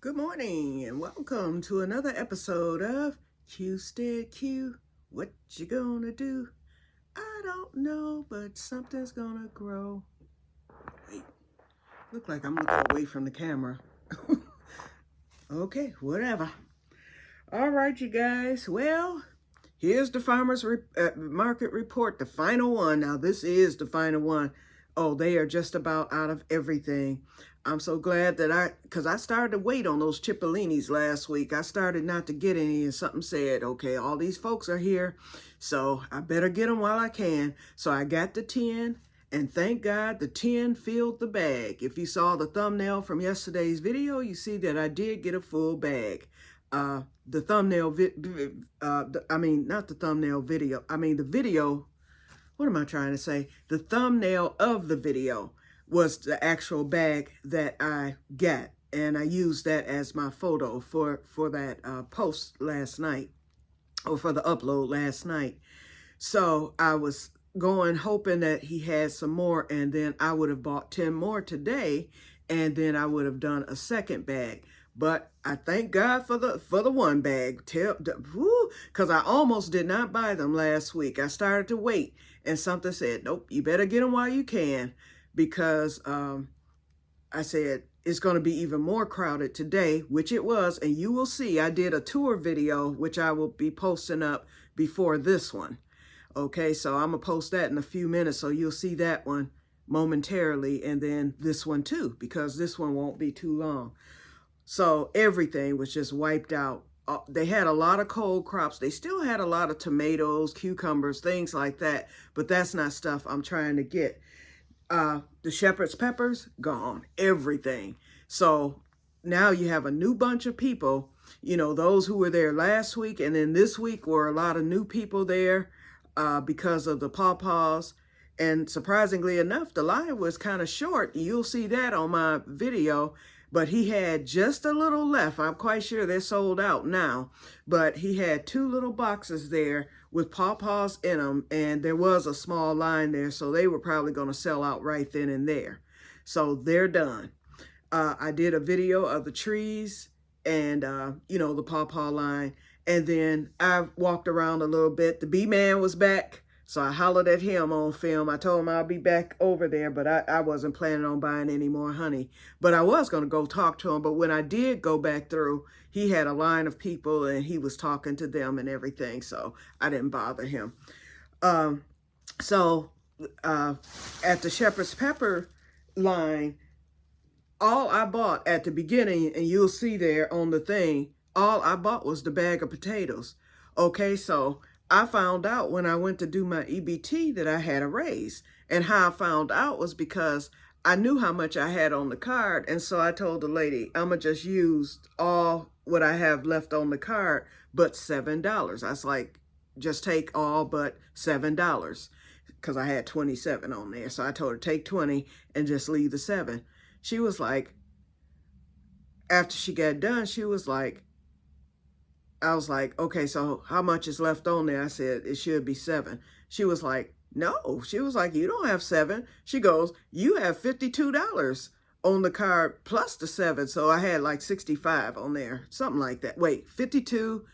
Good morning and welcome to another episode of Que-stead-Que. What you gonna do? I don't know, but something's gonna grow. Wait, look like I'm looking away from the camera. Okay, whatever. All right, you guys. Well, here's the farmers market report, the final one. Now, this is the final one. Oh, they are just about out of everything. I'm so glad that because I started to wait on those Cipolinis last week. I started not to get any, and something said, okay, all these folks are here, so I better get them while I can. So I got the 10, and thank God the 10 filled the bag. If you saw the thumbnail from yesterday's video, you see that I did get a full bag. The thumbnail, not the thumbnail video, the video, what am I trying to say? The thumbnail of the video was the actual bag that I got. And I used that as my photo for that post last night, or for the upload last night. So I was going hoping that he had some more, and then I would have bought 10 more today, and then I would have done a second bag. But I thank God for the one bag, because I almost did not buy them last week. I started to wait, and something said, nope, you better get them while you can, because I said it's going to be even more crowded today, which it was, and you will see I did a tour video, which I will be posting up before this one. Okay, so I'm going to post that in a few minutes, so you'll see that one momentarily, and then this one too, because this one won't be too long. So everything was just wiped out. They had a lot of cold crops. They still had a lot of tomatoes, cucumbers, things like that, but that's not stuff I'm trying to get. The shepherd's peppers, gone, everything. So now you have a new bunch of people, those who were there last week, and then this week were a lot of new people there because of the pawpaws. And surprisingly enough, the line was kind of short. You'll see that on my video, but he had just a little left. I'm quite sure they're sold out now, but he had 2 little boxes there with pawpaws in them, and there was a small line there, so they were probably going to sell out right then and there. So they're done. I did a video of the trees and, the pawpaw line, and then I walked around a little bit. The bee man was back, so I hollered at him on film. I told him I'll be back over there, but I wasn't planning on buying any more honey. But I was going to go talk to him. But when I did go back through, he had a line of people, and he was talking to them and everything, so I didn't bother him. At the shepherd's pepper line, all I bought at the beginning, and you'll see there on the thing, all I bought was the bag of potatoes. Okay, so I found out when I went to do my EBT that I had a raise. And how I found out was because I knew how much I had on the card. And so I told the lady, I'm going to just use all what I have left on the card, but $7. I was like, just take all but $7, because I had 27 on there. So I told her, take 20 and just leave the 7. She was like, after she got done, she was like, I was like, okay, so how much is left on there? I said, it should be 7. She was like, no. She was like, you don't have 7. She goes, you have $52 on the card plus the 7. So I had like 65 on there, something like that. Wait, 52,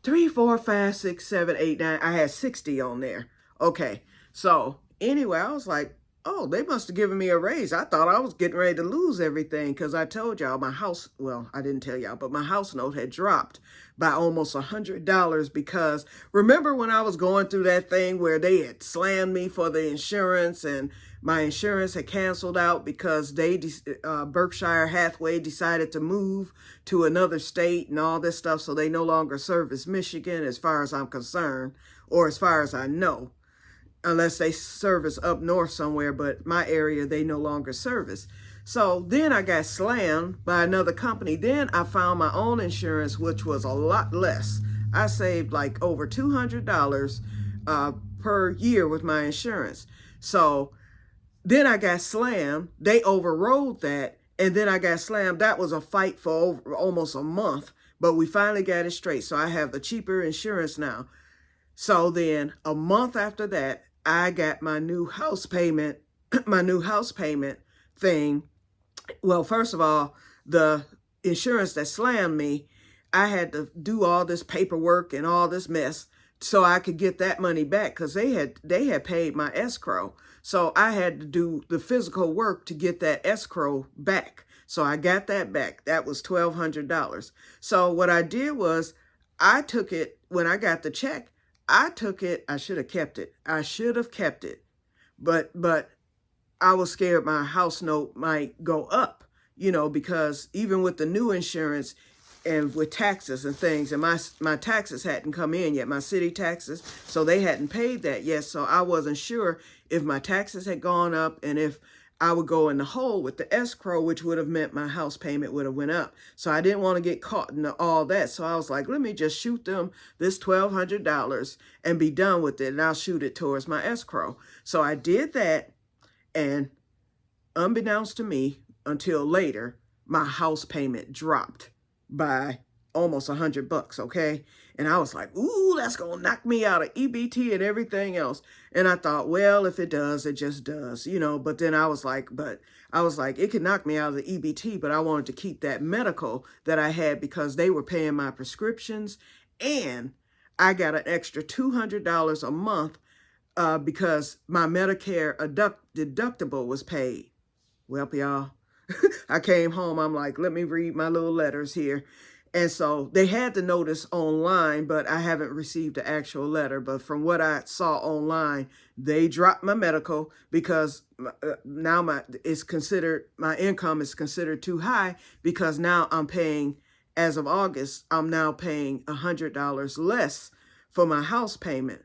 3, 4, 5, 6, 7, 8, 9. I had 60 on there. Okay, so anyway, I was like, oh, they must have given me a raise. I thought I was getting ready to lose everything, because I told y'all my house, well, I didn't tell y'all, but my house note had dropped by almost $100, because remember when I was going through that thing where they had slammed me for the insurance, and my insurance had canceled out because Berkshire Hathaway decided to move to another state and all this stuff, so they no longer service Michigan as far as I'm concerned, or as far as I know. Unless they service up north somewhere, but my area, they no longer service. So then I got slammed by another company. Then I found my own insurance, which was a lot less. I saved like over $200 per year with my insurance. So then I got slammed. They overrode that, and then I got slammed. That was a fight for almost a month, but we finally got it straight. So I have the cheaper insurance now. So then a month after that, I got my new house payment, thing. Well, first of all, the insurance that slammed me, I had to do all this paperwork and all this mess so I could get that money back, because they had paid my escrow. So I had to do the physical work to get that escrow back. So I got that back. That was $1,200. So what I did was I took it when I got the check. I took it. I should have kept it. I should have kept it. But I was scared my house note might go up, because even with the new insurance and with taxes and things, and my taxes hadn't come in yet, my city taxes, so they hadn't paid that yet. So I wasn't sure if my taxes had gone up and if I would go in the hole with the escrow, which would have meant my house payment would have went up. So I didn't want to get caught in all that. So I was like, let me just shoot them this $1,200 and be done with it, and I'll shoot it towards my escrow. So I did that, and unbeknownst to me, until later, my house payment dropped by almost $100, okay? And I was like, ooh, that's gonna knock me out of EBT and everything else. And I thought, well, if it does, it just does, but then I was like, it could knock me out of the EBT, but I wanted to keep that medical that I had because they were paying my prescriptions, and I got an extra $200 a month because my Medicare deductible was paid. Well, y'all, I came home, I'm like, let me read my little letters here. And so they had the notice online, but I haven't received the actual letter. But from what I saw online, they dropped my medical because now my income is considered too high, because now I'm paying, as of August, I'm now paying $100 less for my house payment.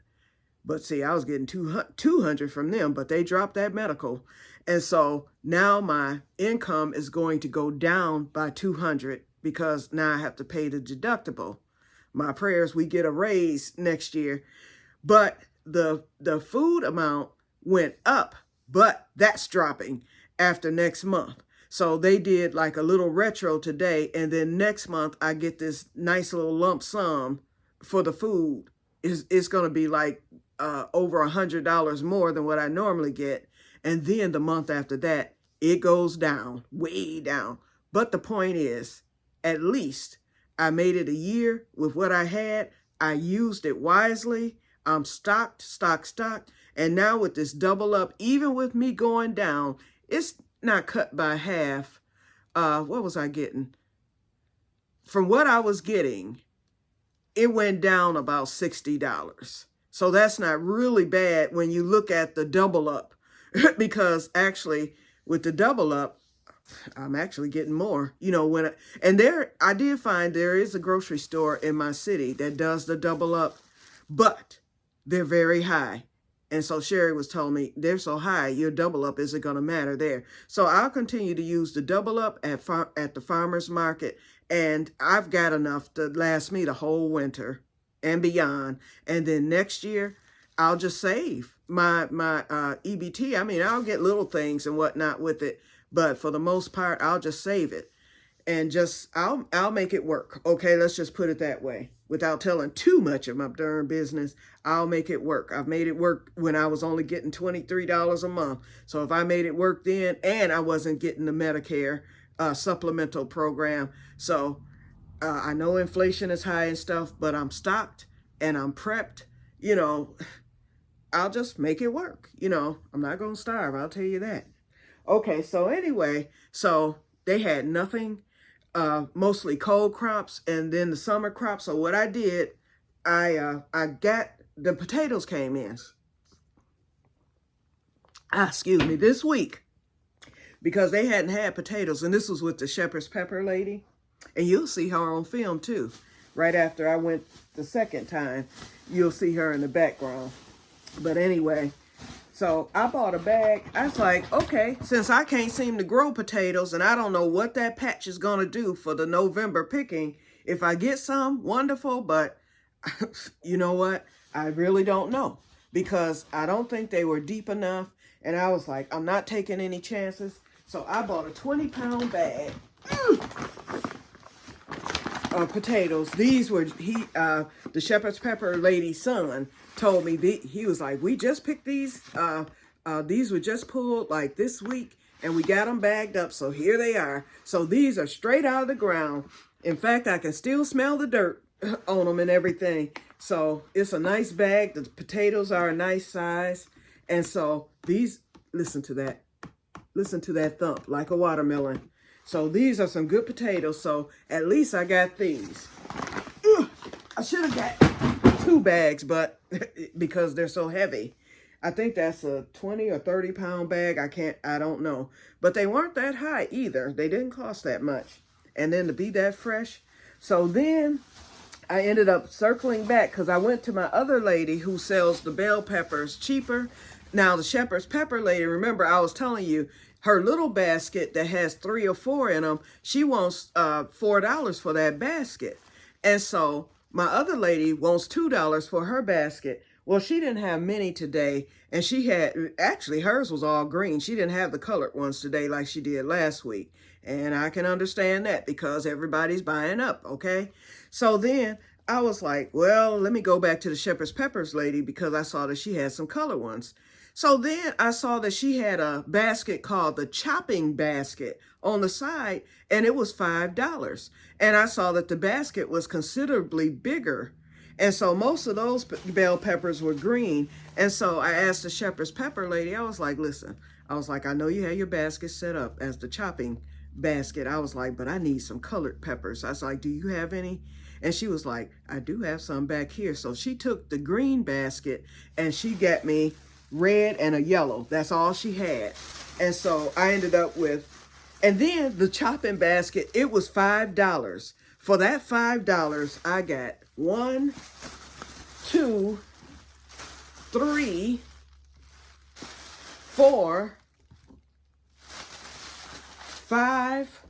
But see, I was getting $200 from them, but they dropped that medical. And so now my income is going to go down by $200 because now I have to pay the deductible. My prayers, we get a raise next year. But the food amount went up, but that's dropping after next month. So they did like a little retro today, and then next month I get this nice little lump sum for the food. It's going to be like over $100 more than what I normally get. And then the month after that, it goes down, way down. But the point is, at least I made it a year with what I had. I used it wisely. I'm stocked. And now with this double up, even with me going down, it's not cut by half. What was I getting? From what I was getting, it went down about $60. So that's not really bad when you look at the double up, because actually with the double up, I'm actually getting more, I did find there is a grocery store in my city that does the double up, but they're very high. And so Sherry was telling me, they're so high, your double up isn't going to matter there. So I'll continue to use the double up at the farmer's market. And I've got enough to last me the whole winter and beyond. And then next year, I'll just save my EBT. I mean, I'll get little things and whatnot with it. But for the most part, I'll just save it. And I'll make it work. Okay, let's just put it that way. Without telling too much of my darn business, I'll make it work. I've made it work when I was only getting $23 a month. So if I made it work then, and I wasn't getting the Medicare supplemental program. So I know inflation is high and stuff, but I'm stocked and I'm prepped. I'll just make it work. I'm not going to starve. I'll tell you that. Okay, so anyway, so they had nothing, mostly cold crops and then the summer crops. So what I did, I got, the potatoes came in, this week, because they hadn't had potatoes. And this was with the shepherd's pepper lady. And you'll see her on film too. Right after I went the second time, you'll see her in the background. But anyway, so I bought a bag. I was like, okay, since I can't seem to grow potatoes and I don't know what that patch is going to do for the November picking, if I get some, wonderful. But you know what? I really don't know, because I don't think they were deep enough. And I was like, I'm not taking any chances. So I bought a 20-pound bag of potatoes. These were, the shepherd's pepper lady's son told me, he was like, we just picked these were just pulled like this week, And we got them bagged up. So here they are. So these are straight out of the ground. In fact, I can still smell the dirt on them and everything. So it's a nice bag. The potatoes are a nice size. And so these, listen to that. Listen to that thump, like a watermelon. So these are some good potatoes. So at least I got these. Ugh, I should have got 2 bags, but because they're so heavy. I think that's a 20 or 30 pound bag. I don't know. But they weren't that high either. They didn't cost that much. And then to be that fresh. So then I ended up circling back because I went to my other lady who sells the bell peppers cheaper. Now, the shepherd's pepper lady, remember I was telling you, her little basket that has 3 or 4 in them, she wants $4 for that basket. And so my other lady wants $2 for her basket. Well, she didn't have many today, and she had, actually hers was all green. She didn't have the colored ones today like she did last week. And I can understand that because everybody's buying up, okay? So then I was like, well, let me go back to the shepherd's peppers lady because I saw that she had some color ones. So then I saw that she had a basket called the chopping basket on the side, and it was $5. And I saw that the basket was considerably bigger. And so most of those bell peppers were green. And so I asked the shepherd's pepper lady, I was like, listen, I was like, I know you have your basket set up as the chopping basket. I was like, but I need some colored peppers. I was like, do you have any? And she was like, I do have some back here. So she took the green basket and she got me red and a yellow. That's all she had. And so I ended up with, and then the chopping basket, it was $5. For that $5, I got 1, 2, 3, 4, 5,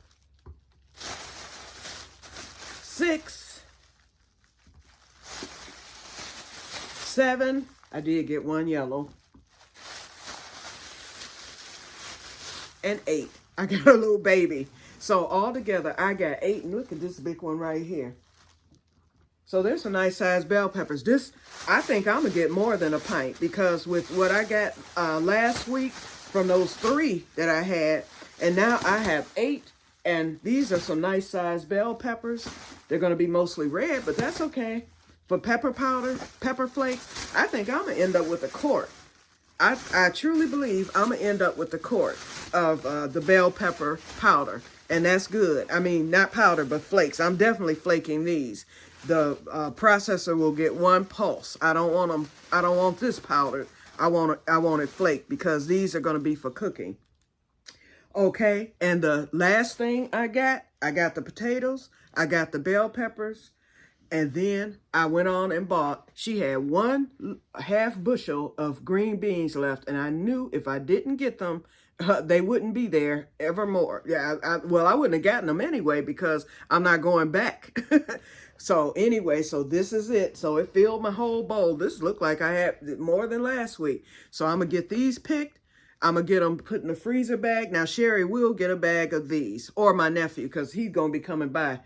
6, 7. I did get 1 yellow. And 8. I got a little baby. So altogether, I got 8. And look at this big one right here. So there's some nice sized bell peppers. This, I think I'm going to get more than a pint because with what I got last week from those 3 that I had, and now I have 8. And these are some nice sized bell peppers. They're going to be mostly red, but that's okay. For pepper powder, pepper flakes, I think I'm going to end up with a quart. I truly believe I'm going to end up with the quart of the bell pepper powder. And that's good. I mean, not powder, but flakes. I'm definitely flaking these. The processor will get 1 pulse. I don't want them. I don't want this powder. I want it flaked because these are going to be for cooking. Okay. And the last thing I got the potatoes. I got the bell peppers. And then I went on and bought, she had 1/2 bushel of green beans left. And I knew if I didn't get them, they wouldn't be there evermore. Yeah, well, I wouldn't have gotten them anyway because I'm not going back. So anyway, so this is it. So it filled my whole bowl. This looked like I had more than last week. So I'm going to get these picked. I'm going to get them put in the freezer bag. Now, Sherry will get a bag of these, or my nephew, because he's going to be coming by.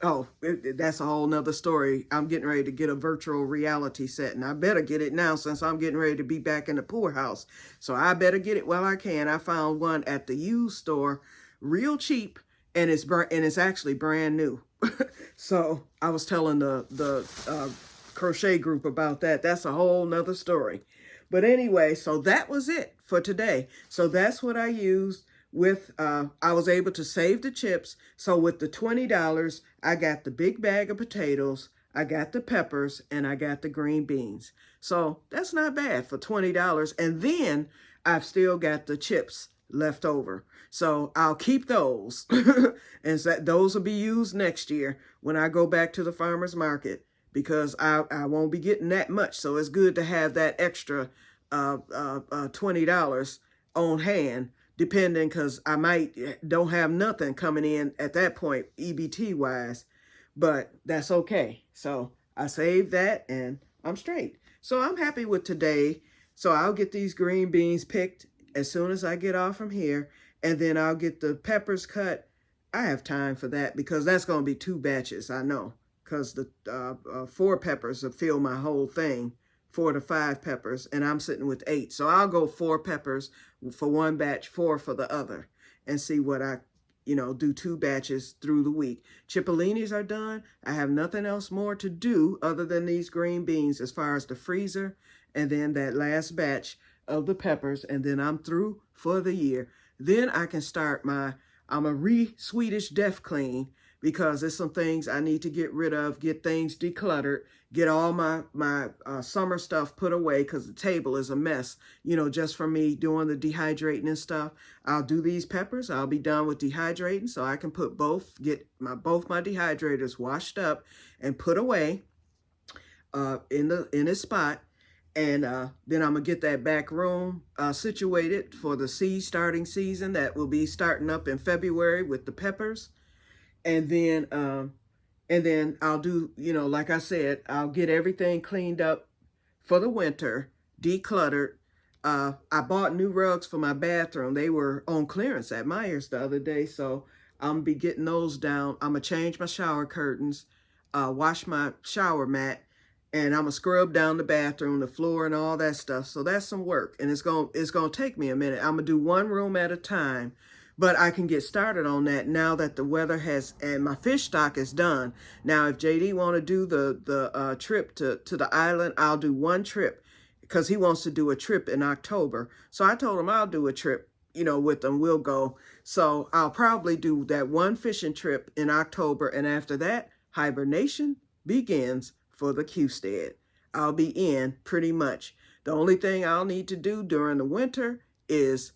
Oh, that's a whole nother story. I'm getting ready to get a virtual reality set, and I better get it now since I'm getting ready to be back in the poorhouse. So I better get it while I can. I found one at the used store, real cheap, and it's actually brand new. So I was telling the crochet group about that. That's a whole nother story. But anyway, so that was it for today. So that's what I used. With I was able to save the chips. So with the $20, I got the big bag of potatoes, I got the peppers, and I got the green beans. So that's not bad for $20. And then I've still got the chips left over. So I'll keep those. And so those will be used next year when I go back to the farmer's market because I won't be getting that much. So it's good to have that extra $20 on hand. Depending, because I don't have nothing coming in at that point, EBT wise, but that's okay. So I saved that and I'm straight. So I'm happy with today. So I'll get these green beans picked as soon as I get off from here, and then I'll get the peppers cut. I have time for that because that's going to be 2 batches, I know, because the 4 peppers will fill my whole thing. 4 to 5 peppers, and I'm sitting with 8. So I'll go 4 peppers for one batch, 4 for the other. and see what I, do 2 batches through the week. Cipollinis are done. I have nothing else more to do other than these green beans as far as the freezer, and then that last batch of the peppers, and then I'm through for the year. Then I can start I'm a Swedish death clean, because there's some things I need to get rid of, get things decluttered, get all my summer stuff put away, because the table is a mess, just from me doing the dehydrating and stuff. I'll do these peppers. I'll be done with dehydrating, so I can put get both my dehydrators washed up and put away in its spot. And then I'm going to get that back room situated for the seed starting season that will be starting up in February with the peppers. And then I'll do, like I said, I'll get everything cleaned up for the winter, decluttered. I bought new rugs for my bathroom. They were on clearance at Myers the other day, so I'm going to be getting those down. I'm going to change my shower curtains, wash my shower mat, and I'm going to scrub down the bathroom, the floor, and all that stuff. So that's some work, and it's going to take me a minute. I'm going to do one room at a time, but I can get started on that now that the weather and my fish stock is done. Now, if JD want to do the trip to the island, I'll do one trip, because he wants to do a trip in October. So I told him I'll do a trip, with them. We'll go. So I'll probably do that one fishing trip in October, and after that, hibernation begins for the Que-stead. I'll be in pretty much. The only thing I'll need to do during the winter is,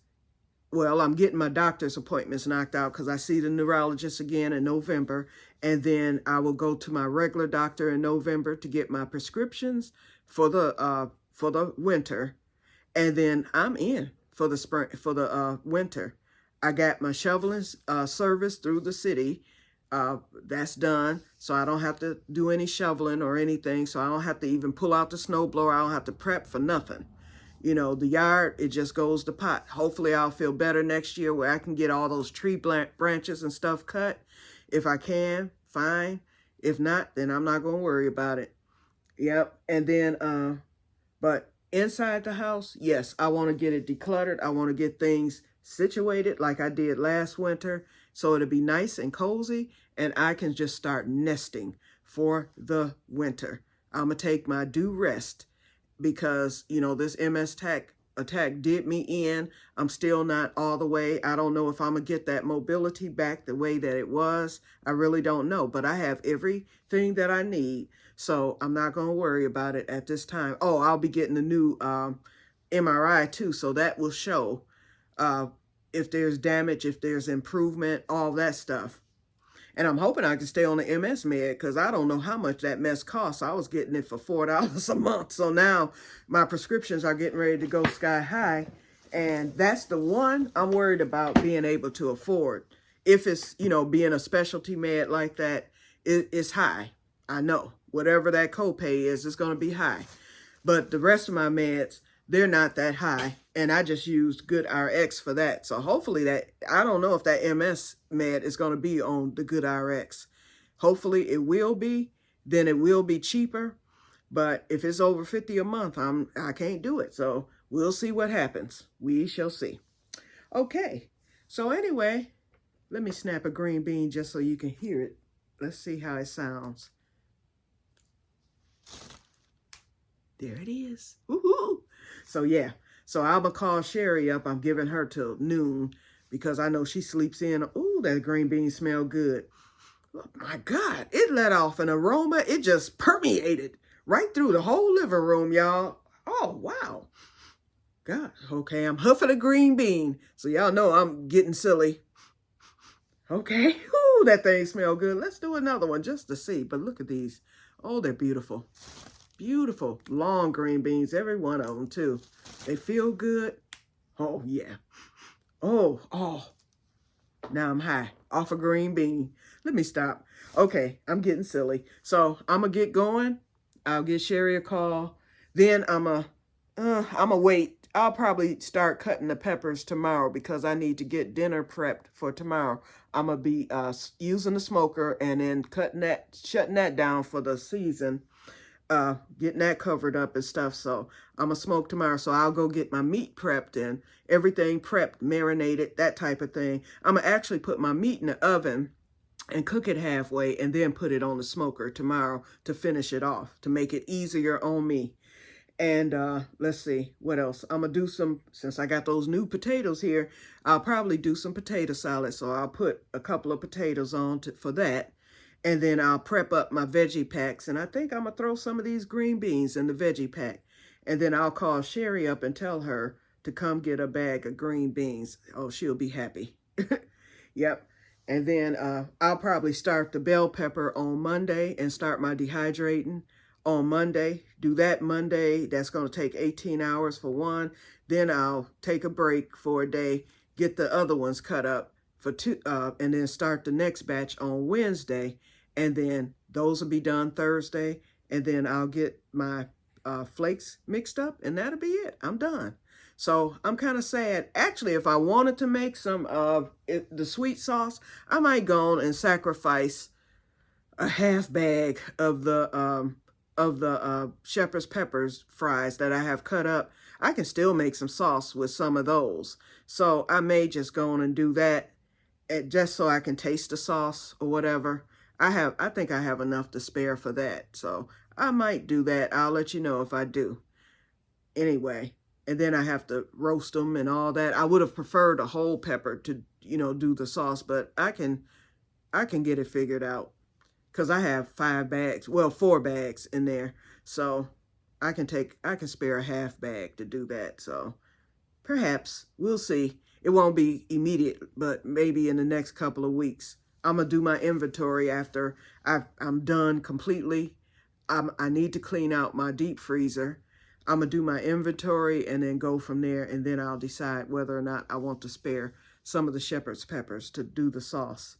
well, I'm getting my doctor's appointments knocked out, because I see the neurologist again in November. And then I will go to my regular doctor in November to get my prescriptions for the winter. And then I'm in for the spring, for the winter. I got my shoveling service through the city. That's done, so I don't have to do any shoveling or anything, so I don't have to even pull out the snow blower. I don't have to prep for nothing. The yard, it just goes to pot. Hopefully I'll feel better next year, where I can get all those tree branches and stuff cut. If I can, fine. If not, then I'm not going to worry about it. Yep. And then, but inside the house, yes, I want to get it decluttered. I want to get things situated like I did last winter, so it'll be nice and cozy, and I can just start nesting for the winter. I'm going to take my due rest, because, this MS attack did me in. I'm still not all the way. I don't know if I'm going to get that mobility back the way that it was. I really don't know, but I have everything that I need, so I'm not going to worry about it at this time. Oh, I'll be getting a new MRI too, so that will show if there's damage, if there's improvement, all that stuff. And I'm hoping I can stay on the MS med, because I don't know how much that mess costs. I was getting it for $4 a month. So now my prescriptions are getting ready to go sky high. And that's the one I'm worried about being able to afford. If it's, being a specialty med like that, it's high. I know. Whatever that copay is, it's going to be high. But the rest of my meds, they're not that high, and I just used Good RX for that. So hopefully I don't know if that MS med is going to be on the Good RX. Hopefully it will be, then it will be cheaper. But if it's over $50 a month, I can't do it. So we'll see what happens. We shall see. Okay, so anyway, let me snap a green bean just so you can hear it. Let's see how it sounds. There it is. Woohoo! So yeah, so I'm going to call Sherry up. I'm giving her till noon, because I know she sleeps in. Ooh, that green bean smell good. Oh my God, it let off an aroma. It just permeated right through the whole living room, y'all. Oh, wow. God, okay, I'm huffing a green bean. So y'all know I'm getting silly. Okay, ooh, that thing smells good. Let's do another one just to see. But look at these. Oh, they're beautiful. Beautiful long green beans, every one of them too. They feel good. Oh yeah. Oh. Now I'm high off a green bean. Let me stop. Okay, I'm getting silly. So I'm gonna get going. I'll give Sherry a call. Then I'm gonna wait. I'll probably start cutting the peppers tomorrow, because I need to get dinner prepped for tomorrow. I'm gonna be using the smoker and then shutting that down for the season. getting that covered up and stuff. So I'm going to smoke tomorrow. So I'll go get my meat prepped and everything prepped, marinated, that type of thing. I'm going to actually put my meat in the oven and cook it halfway and then put it on the smoker tomorrow to finish it off, to make it easier on me. And let's see, what else? I'm going to do some, since I got those new potatoes here, I'll probably do some potato salad. So I'll put a couple of potatoes on for that. And then I'll prep up my veggie packs. And I think I'm going to throw some of these green beans in the veggie pack. And then I'll call Sherry up and tell her to come get a bag of green beans. Oh, she'll be happy. Yep. And then I'll probably start the bell pepper on Monday and start my dehydrating on Monday. Do that Monday. That's going to take 18 hours for one. Then I'll take a break for a day, get the other ones cut up for two, and then start the next batch on Wednesday. And then those will be done Thursday. And then I'll get my flakes mixed up and that'll be it. I'm done. So I'm kind of sad. Actually, if I wanted to make some of the sweet sauce, I might go on and sacrifice a half bag of the shepherd's peppers fries that I have cut up. I can still make some sauce with some of those. So I may just go on and do that just so I can taste the sauce or whatever. I think I have enough to spare for that. So I might do that. I'll let you know if I do. Anyway. And then I have to roast them and all that. I would have preferred a whole pepper to, do the sauce, but I can get it figured out because I have 4 bags in there. So I can spare a half bag to do that. So perhaps we'll see. It won't be immediate, but maybe in the next couple of weeks. I'm going to do my inventory after I'm done completely. I need to clean out my deep freezer. I'm going to do my inventory and then go from there. And then I'll decide whether or not I want to spare some of the shepherd's peppers to do the sauce.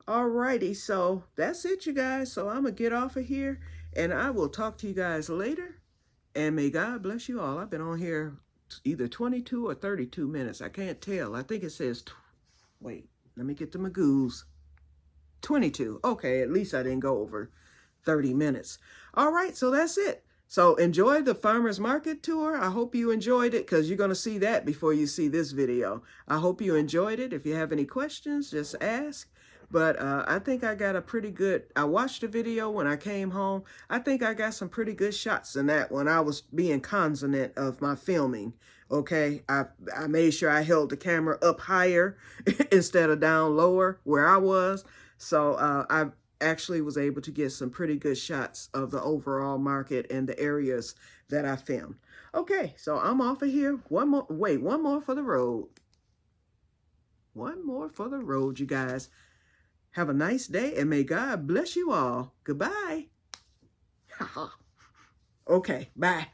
Alrighty, so that's it, you guys. So I'm going to get off of here and I will talk to you guys later. And may God bless you all. I've been on here either 22 or 32 minutes. I can't tell. I think it says, wait, let me get the Magoos. 22. Okay, at least I didn't go over 30 minutes. All right, so that's it. So enjoy the farmer's market tour. I hope you enjoyed it because you're going to see that before you see this video. I hope you enjoyed it. If you have any questions, just ask. But I think I got I watched the video when I came home. I think I got some pretty good shots in that when I was being cognizant of my filming. Okay, I made sure I held the camera up higher instead of down lower where I was. So I actually was able to get some pretty good shots of the overall market and the areas that I filmed. Okay, so I'm off of here. One more for the road. One more for the road, you guys. Have a nice day and may God bless you all. Goodbye. Okay, bye.